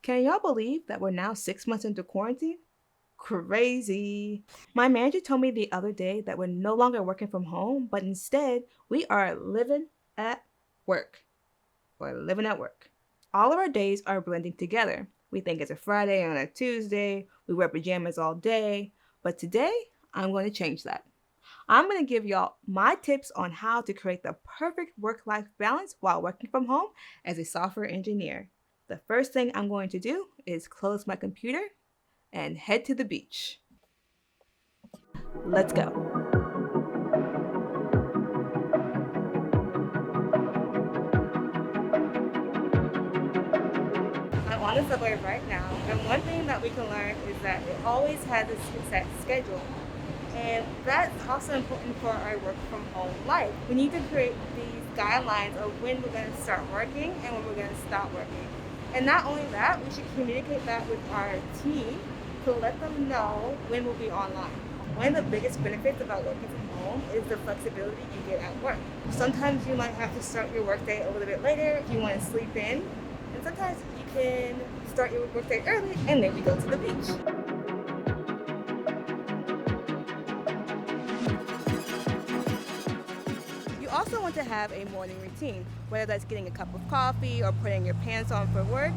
Can y'all believe that we're now 6 months into quarantine? Crazy. My manager told me the other day that we're no longer working from home, but instead we are living at work. We're living at work. All of our days are blending together. We think it's a Friday on a Tuesday, we wear pajamas all day, but today I'm going to change that. I'm going to give y'all my tips on how to create the perfect work life balance while working from home as a software engineer. The first thing I'm going to do is close my computer and head to the beach. Let's go. I'm on the subway right now, and one thing that we can learn is that it always has a set schedule. And that's also important for our work from home life. We need to create these guidelines of when we're going to start working and when we're going to stop working. And not only that, we should communicate that with our team to let them know when we'll be online. One of the biggest benefits about working from home is the flexibility you get at work. Sometimes you might have to start your workday a little bit later if you want to sleep in, and sometimes you can start your workday early and maybe go to the beach. You also want to have a morning routine, whether that's getting a cup of coffee or putting your pants on for work.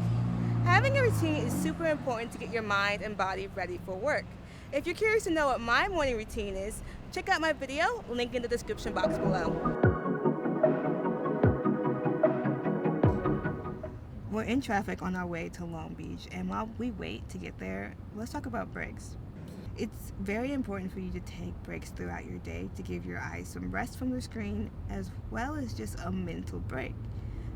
Having a routine is super important to get your mind and body ready for work. If you're curious to know what my morning routine is, check out my video, link in the description box below. We're in traffic on our way to Long Beach, and while we wait to get there, let's talk about breaks. It's very important for you to take breaks throughout your day to give your eyes some rest from the screen as well as just a mental break.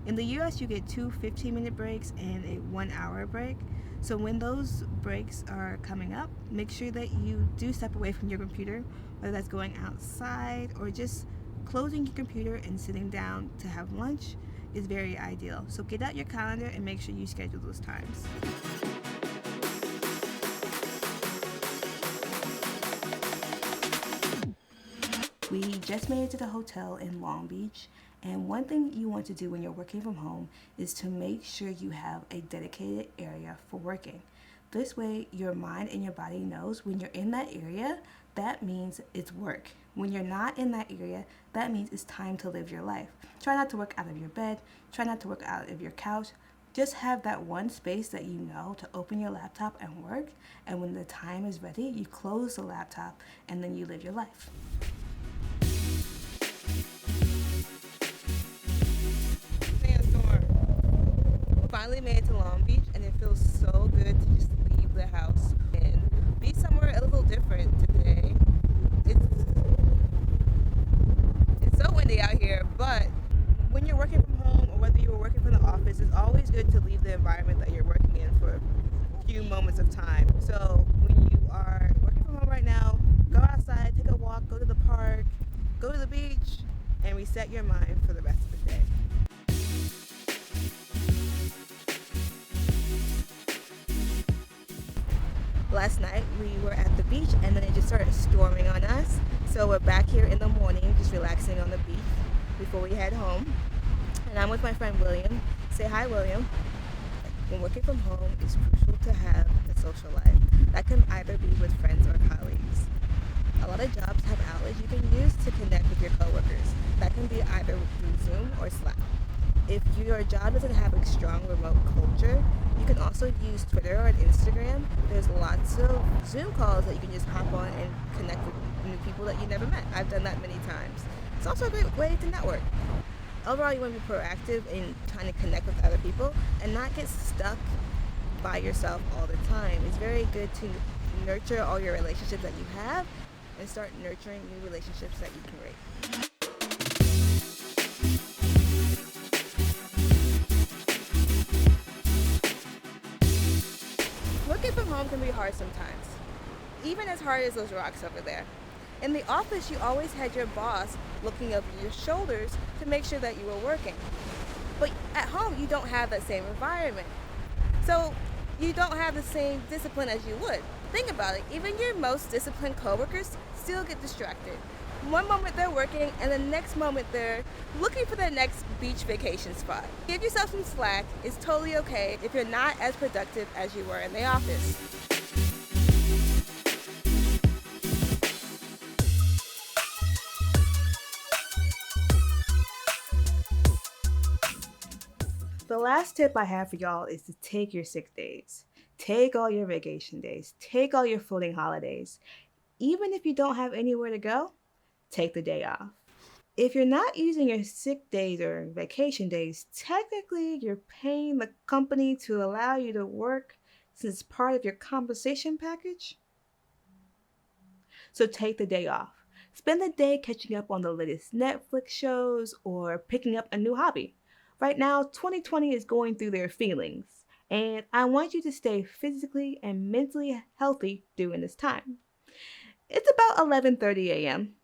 In the US, you get two 15-minute breaks and a 1-hour break. So when those breaks are coming up, make sure that you do step away from your computer, whether that's going outside or just closing your computer and sitting down to have lunch is very ideal. So get out your calendar and make sure you schedule those times. We just made it to the hotel in Long Beach, and one thing you want to do when you're working from home is to make sure you have a dedicated area for working. This way, your mind and your body knows when you're in that area, that means it's work. When you're not in that area, that means it's time to live your life. Try not to work out of your bed, try not to work out of your couch. Just have that one space that you know to open your laptop and work, and when the time is ready, you close the laptop and then you live your life. Finally made it to Long Beach, and it feels so good to just leave the house and be somewhere a little different today. It's so windy out here, but when you're working from home or whether you're working from the office, it's always good to leave the environment that you're working in for a few moments of time. So when you are working from home right now, go outside, take a walk, go to the park, go to the beach, and reset your mind for the rest of the day. Last night we were at the beach and then it just started storming on us. So we're back here in the morning just relaxing on the beach before we head home. And I'm with my friend William. Say hi, William. When working from home, it's crucial to have a social life. That can either be with friends or colleagues. A lot of jobs have outlets you can use to connect with your coworkers. That can be either through Zoom or Slack. If your job doesn't have a strong remote culture, you can also use Twitter or Instagram. There's lots of Zoom calls that you can just hop on and connect with new people that you never met. I've done that many times. It's also a great way to network. Overall, you want to be proactive in trying to connect with other people and not get stuck by yourself all the time. It's very good to nurture all your relationships that you have and start nurturing new relationships that you can create. Working from home can be hard sometimes, even as hard as those rocks over there. In the office, you always had your boss looking over your shoulders to make sure that you were working. But at home, you don't have that same environment. So you don't have the same discipline as you would. Think about it, even your most disciplined coworkers still get distracted. One moment they're working, and the next moment they're looking for their next beach vacation spot. Give yourself some slack. It's totally okay if you're not as productive as you were in the office. The last tip I have for y'all is to take your sick days. Take all your vacation days. Take all your floating holidays. Even if you don't have anywhere to go, take the day off. If you're not using your sick days or vacation days, technically you're paying the company to allow you to work since it's part of your compensation package. So take the day off. Spend the day catching up on the latest Netflix shows or picking up a new hobby. Right now, 2020 is going through their feelings, and I want you to stay physically and mentally healthy during this time. It's about 11:30 a.m.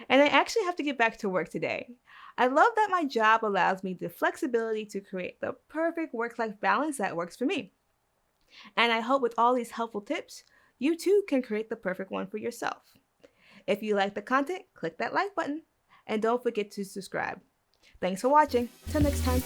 and I actually have to get back to work today. I love that my job allows me the flexibility to create the perfect work-life balance that works for me. And I hope with all these helpful tips, you too can create the perfect one for yourself. If you like the content, click that like button and don't forget to subscribe. Thanks for watching. Till next time.